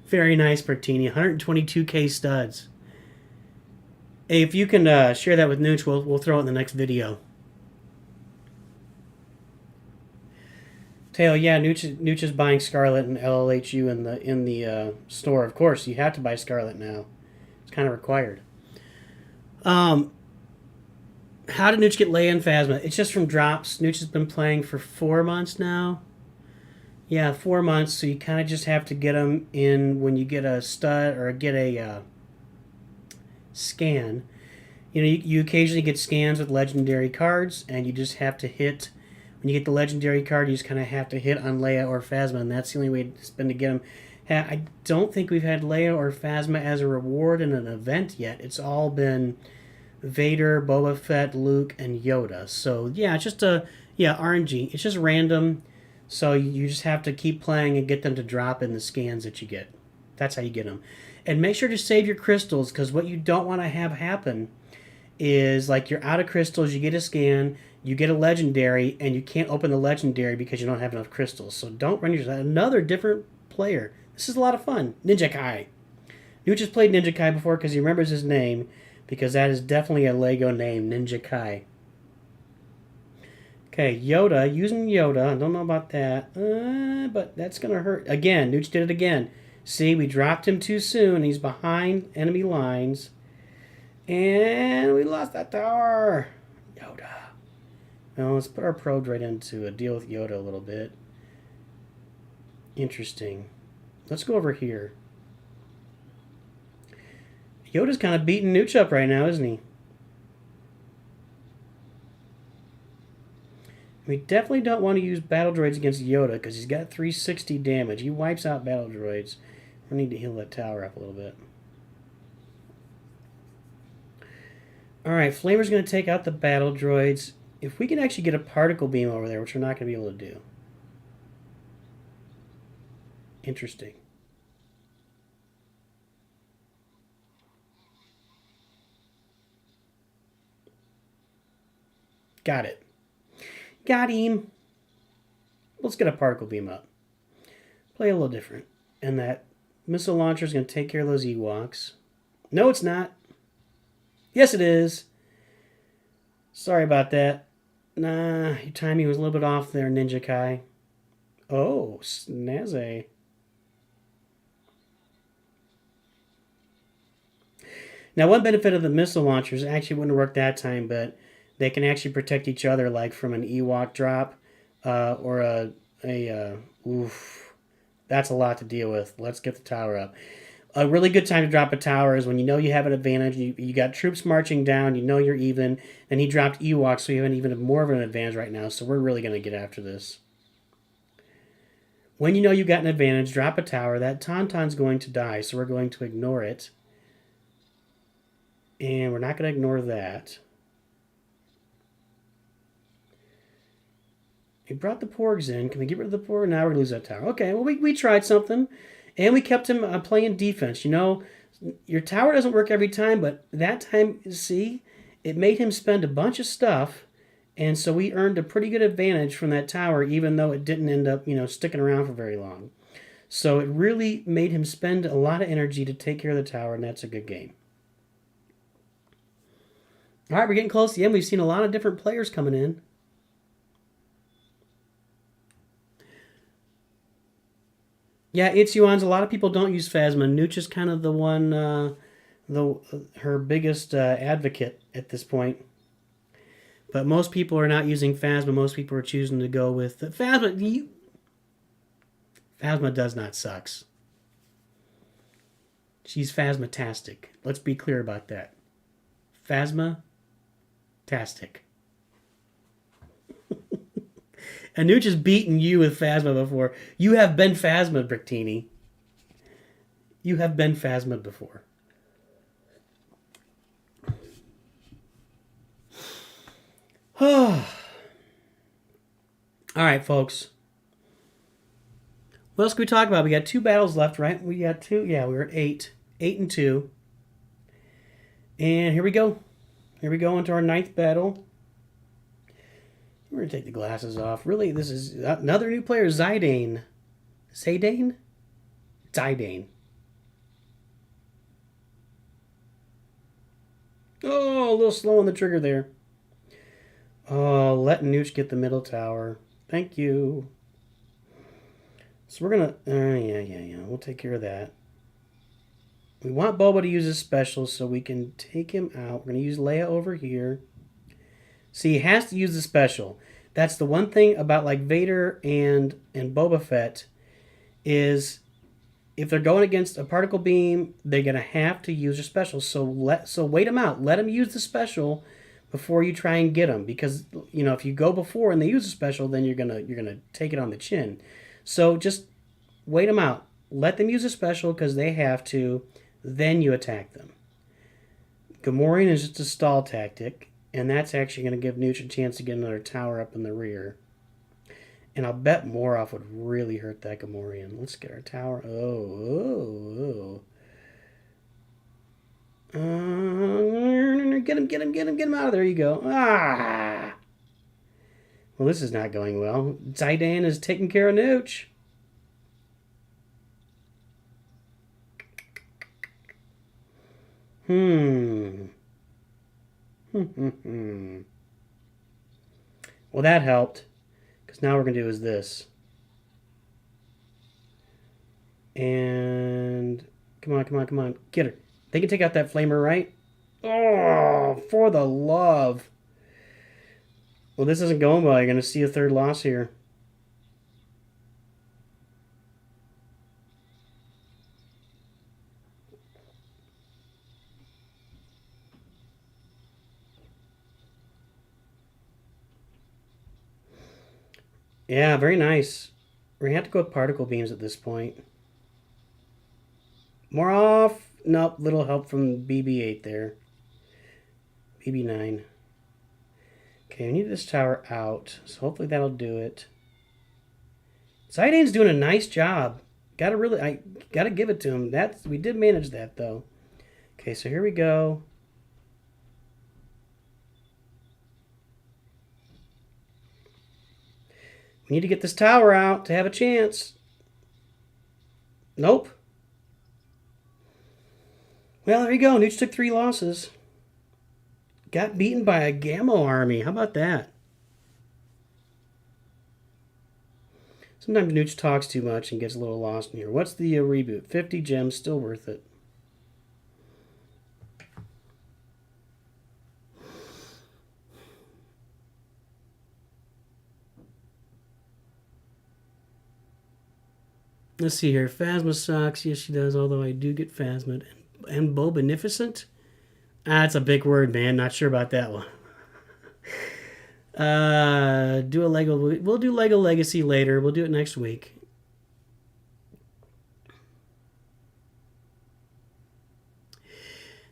Very nice, Bertini. 122k studs. Hey, if you can share that with Nooch, we'll throw it in the next video. Tail, yeah, Nooch is buying Scarlet and LLHU in the store. Of course, you have to buy Scarlet now. It's kind of required. How did Nooch get Leia and Phasma? It's just from drops. Nooch has been playing for 4 months now. Yeah, 4 months, so you kind of just have to get them in when you get a stud or get a scan. You know, you occasionally get scans with legendary cards, and you just have to hit... When you get the legendary card, you just kind of have to hit on Leia or Phasma, and that's the only way it's been to get them. I don't think we've had Leia or Phasma as a reward in an event yet. It's all been Vader, Boba Fett, Luke, and Yoda. So, yeah, it's just RNG. It's just random. So you just have to keep playing and get them to drop in the scans that you get. That's how you get them. And make sure to save your crystals, because what you don't want to have happen is, like, you're out of crystals, you get a scan, you get a legendary, and you can't open the legendary because you don't have enough crystals. So don't run yourself. Another different player. This is a lot of fun. Ninja Kai. Nooch has played Ninja Kai before because he remembers his name, because that is definitely a Lego name, Ninja Kai. Okay, Yoda, using Yoda. I don't know about that. But that's going to hurt. Again, Nooch did it again. See, we dropped him too soon. He's behind enemy lines. And we lost that tower. Yoda. Well, let's put our probe right into a deal with Yoda a little bit. Interesting. Let's go over here. Yoda's kind of beating Nooch up right now, isn't he? We definitely don't want to use battle droids against Yoda because he's got 360 damage. He wipes out battle droids. We need to heal that tower up a little bit. Alright, Flamer's going to take out the battle droids. If we can actually get a particle beam over there, which we're not going to be able to do. Interesting. Got it. Got him. Let's get a particle beam up. Play a little different. And that missile launcher is going to take care of those Ewoks. No, it's not. Yes, it is. Sorry about that. Nah, your timing was a little bit off there, Ninja Kai. Oh, snazzy. Now, one benefit of the missile launchers actually wouldn't work that time, but they can actually protect each other, like from an Ewok drop or oof. That's a lot to deal with. Let's get the tower up. A really good time to drop a tower is when you know you have an advantage. You got troops marching down. You know you're even. And he dropped Ewoks, so you have even more of an advantage right now. So we're really going to get after this. When you know you got an advantage, drop a tower. That Tauntaun's going to die, so we're going to ignore it. And we're not going to ignore that. We brought the Porgs in. Can we get rid of the Porg? Now we're going to lose that tower. Okay, well, we tried something. And we kept him playing defense. You know, your tower doesn't work every time, but that time, see, it made him spend a bunch of stuff. And so we earned a pretty good advantage from that tower, even though it didn't end up, sticking around for very long. So it really made him spend a lot of energy to take care of the tower, and that's a good game. All right, we're getting close to the end. We've seen a lot of different players coming in. Yeah, it's Yuan's. A lot of people don't use Phasma. Nooch is kind of the one, her biggest advocate at this point. But most people are not using Phasma. Most people are choosing to go with Phasma. Phasma does not sucks. She's Phasmatastic. Let's be clear about that. Phasma-tastic. Nooch has beaten you with Phasma before. You have been Phasma, Brictini. You have been Phasma before. All right, folks. What else can we talk about? We got 2 battles left, right? We got 2. Yeah, we were at 8. 8 and 2. And here we go. Here we go into our 9th battle. We're going to take the glasses off. Really, this is another new player, Zidane. Zidane? Zidane. Oh, a little slow on the trigger there. Oh, let Nooch get the middle tower. Thank you. So we're going to... yeah. We'll take care of that. We want Boba to use his special so we can take him out. We're going to use Leia over here. See, he has to use the special. That's the one thing about like Vader and Boba Fett is if they're going against a particle beam, they're going to have to use a special. So wait them out. Let them use the special before you try and get them, because if you go before and they use a special, then you're gonna take it on the chin. So just wait them out. Let them use a special because they have to. Then you attack them. Gamorrean is just a stall tactic. And that's actually going to give Nooch a chance to get another tower up in the rear. And I'll bet Moroff would really hurt that Gamorrean. Let's get our tower. Oh. Get him out of there. You go. Ah! Well, this is not going well. Zidane is taking care of Nooch. Well, that helped. Because now what we're going to do is this. And come on, come on, come on. Get her. They can take out that flamer, right? Oh, for the love. Well, this isn't going well. You're going to see a third loss here. Yeah, very nice. We're going to have to go with particle beams at this point. More off. Nope, little help from BB-8 there. BB-9. Okay, we need this tower out, so hopefully that'll do it. Zidane's doing a nice job. I gotta give it to him. We did manage that though. Okay, so here we go. We need to get this tower out to have a chance. Nope. Well, there you go. NOOCH took 3 losses. Got beaten by a Gamma army. How about that? Sometimes NOOCH talks too much and gets a little lost in here. What's the reboot? 50 gems, still worth it. Let's see here. Phasma sucks. Yes, she does, although I do get Phasma. And Beneficent? That's a big word, man. Not sure about that one. Do a Lego. We'll do Lego Legacy later. We'll do it next week.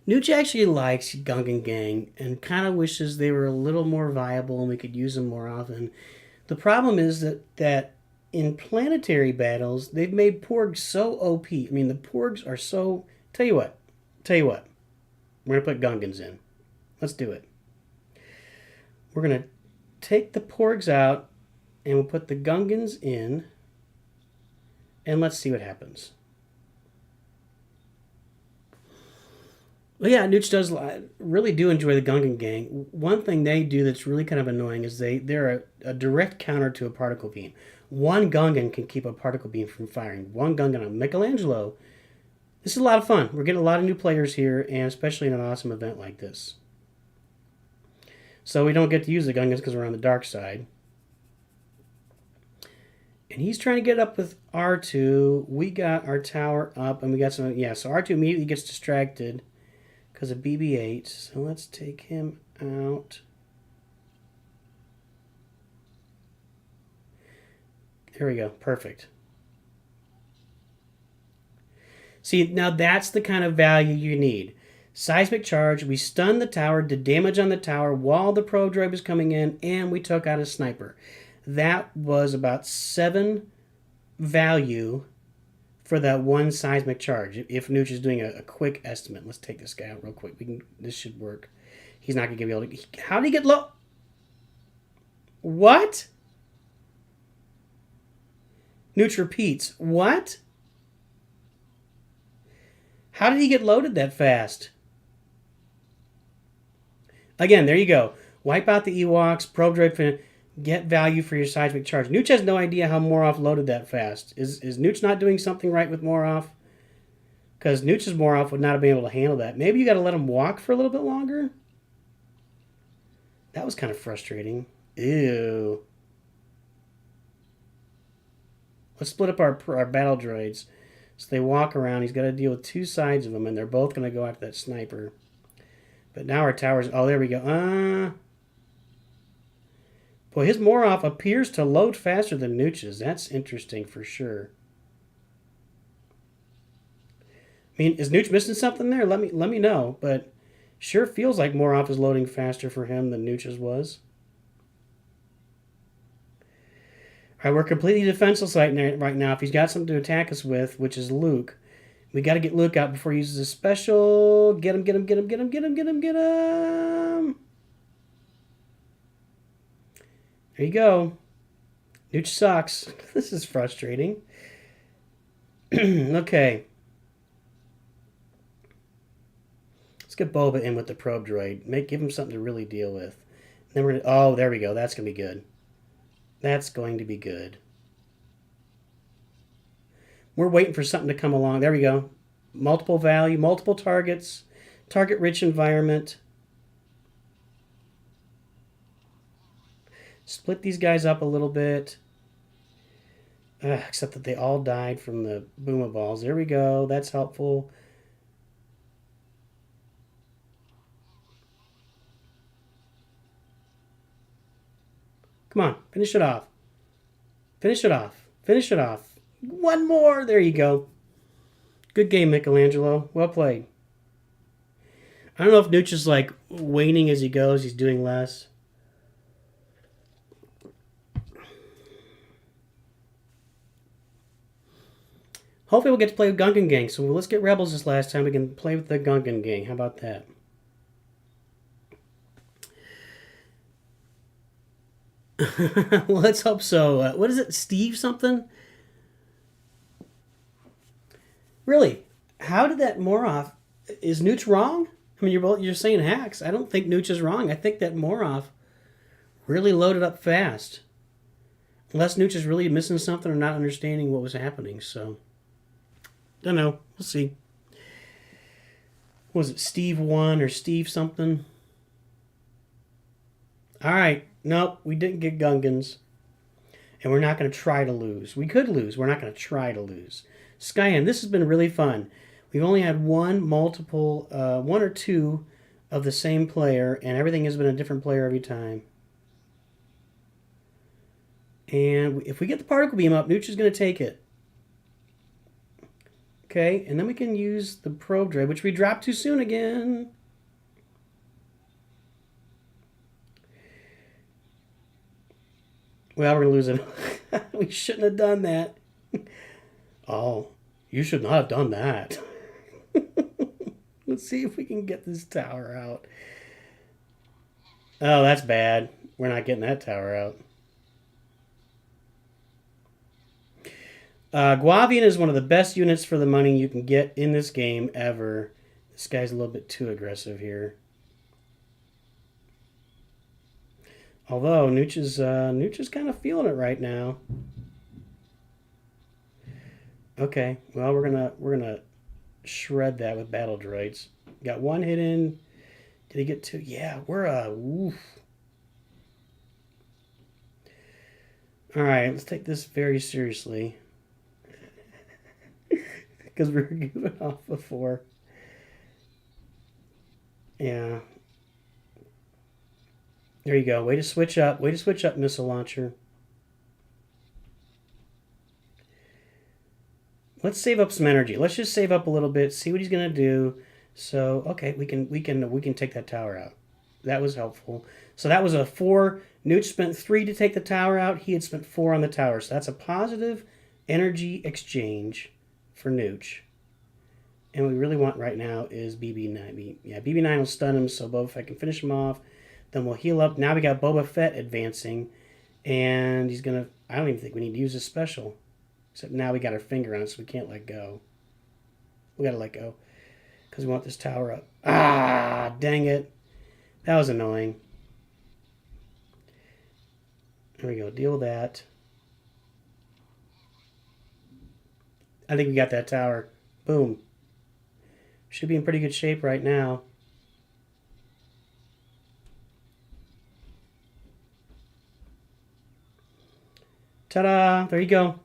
NOOCH actually likes Gungan Gang and kind of wishes they were a little more viable and we could use them more often. The problem is that in planetary battles, they've made Porgs so OP. I mean, the Porgs are so... Tell you what. We're going to put Gungans in. Let's do it. We're going to take the Porgs out and we'll put the Gungans in. And let's see what happens. Well, yeah, NOOCH does really do enjoy the Gungan Gang. One thing they do that's really kind of annoying is they're a direct counter to a particle beam. One Gungan can keep a particle beam from firing. One Gungan on Michelangelo. This is a lot of fun. We're getting a lot of new players here, and especially in an awesome event like this. So we don't get to use the Gungans because we're on the dark side. And he's trying to get up with R2. We got our tower up, and we got some... Yeah, so R2 immediately gets distracted because of BB-8. So let's take him out. There we go. Perfect. See, now that's the kind of value you need. Seismic charge, we stunned the tower, did damage on the tower while the probe droid was coming in, and we took out a sniper. That was about 7 value for that one seismic charge. If NOOCH is doing a quick estimate, let's take this guy out real quick. This should work. He's not going to be able to... How did he get low? What? NOOCH repeats. What? How did he get loaded that fast? Again, there you go. Wipe out the Ewoks, probe droid, get value for your seismic charge. NOOCH has no idea how Moroff loaded that fast. Is NOOCH not doing something right with Moroff? Because NOOCH's Moroff would not have been able to handle that. Maybe you got to let him walk for a little bit longer? That was kind of frustrating. Ew. Let's split up our battle droids. So they walk around. He's got to deal with 2 sides of them, and they're both going to go after that sniper. But now our towers... Oh, there we go. Boy, his Moroff appears to load faster than NOOCH's. That's interesting for sure. I mean, is NOOCH missing something there? Let me know. But sure feels like Moroff is loading faster for him than NOOCH's was. All right, we're completely defenseless right now. If he's got something to attack us with, which is Luke, we got to get Luke out before he uses a special. Get him, get him, get him, get him, get him, get him, get him. There you go. NOOCH sucks. This is frustrating. Okay. Let's get Boba in with the probe droid. Give him something to really deal with. Then we're gonna, oh, there we go. That's going to be good. That's going to be good. We're waiting for something to come along. There we go. Multiple value, multiple targets, target-rich environment. Split these guys up a little bit. Except that they all died from the boomer balls. There we go. That's helpful. Come on. Finish it off. Finish it off. Finish it off. One more. There you go. Good game, Michelangelo. Well played. I don't know if Nooch is like waning as he goes. He's doing less. Hopefully we'll get to play with Gungan Gang. So let's get Rebels this last time. We can play with the Gungan Gang. How about that? Well, let's hope so. What is it? Steve something? Really? How did that Moroff... Is Nooch wrong? I mean, you're saying hacks. I don't think Nooch is wrong. I think that Moroff really loaded up fast. Unless Nooch is really missing something or not understanding what was happening. So, don't know. We'll see. Was it Steve 1 or Steve something? All right. Nope, we didn't get Gungans. And we're not going to try to lose. We could lose. We're not going to try to lose. Skyan, this has been really fun. We've only had one or two of the same player, and everything has been a different player every time. And if we get the particle beam up, Nooch is going to take it. Okay, and then we can use the probe drive, which we dropped too soon again. Well, we're going to lose it. We shouldn't have done that. Oh, you should not have done that. Let's see if we can get this tower out. Oh, that's bad. We're not getting that tower out. Guavian is one of the best units for the money you can get in this game ever. This guy's a little bit too aggressive here. Although Nooch is kind of feeling it right now. Okay, well we're gonna shred that with battle droids. Got one hit in. Did he get two? Yeah, we're oof. All right, let's take this very seriously because we were giving off before. Yeah. There you go. Way to switch up. Way to switch up, missile launcher. Let's save up some energy. Let's just save up a little bit. See what he's gonna do. So okay, we can take that tower out. That was helpful. So that was a 4. Nooch spent 3 to take the tower out. He had spent 4 on the tower. So that's a positive energy exchange for Nooch. And what we really want right now is BB9. Yeah, BB9 will stun him. So Boba Fett can finish him off. Then we'll heal up. Now we got Boba Fett advancing. And he's going to... I don't even think we need to use a special. Except now we got our finger on it, so we can't let go. We got to let go. Because we want this tower up. Ah, dang it. That was annoying. There we go. Deal with that. I think we got that tower. Boom. Should be in pretty good shape right now. Ta-da! There you go.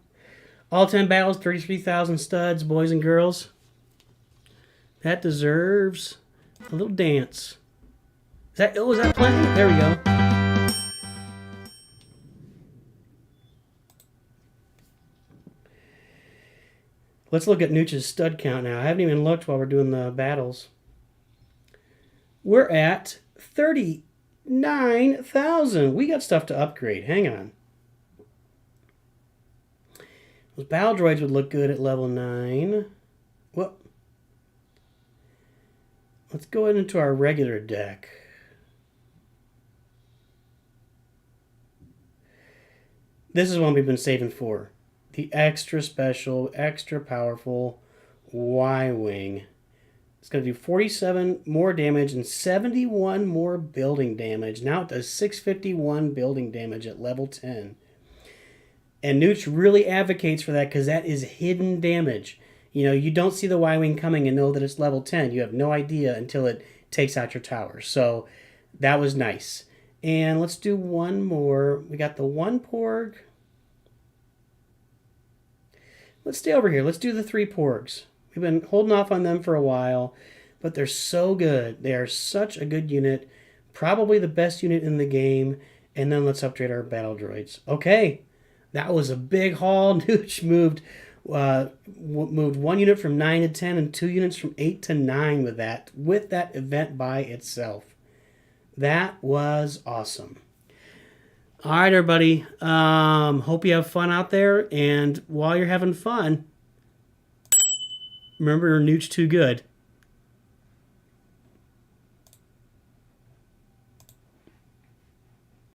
All 10 battles, 33,000 studs, boys and girls. That deserves a little dance. Is that playing? There we go. Let's look at Nooch's stud count now. I haven't even looked while we're doing the battles. We're at 39,000. We got stuff to upgrade. Hang on. Those battle droids would look good at level 9. Well, let's go into our regular deck. This is one we've been saving for. The extra special, extra powerful Y-Wing. It's going to do 47 more damage and 71 more building damage. Now it does 651 building damage at level 10. And Nooch really advocates for that because that is hidden damage. You know, you don't see the Y-Wing coming and know that it's level 10. You have no idea until it takes out your tower. So that was nice. And let's do one more. We got the one Porg. Let's stay over here. Let's do the 3 Porgs. We've been holding off on them for a while, but they're so good. They are such a good unit. Probably the best unit in the game. And then let's upgrade our battle droids. Okay, that was a big haul. Nooch moved 1 unit from 9 to 10 and 2 units from 8 to 9 with that event by itself. That was awesome. All right, everybody. Hope you have fun out there. And while you're having fun, remember, Nooch too good.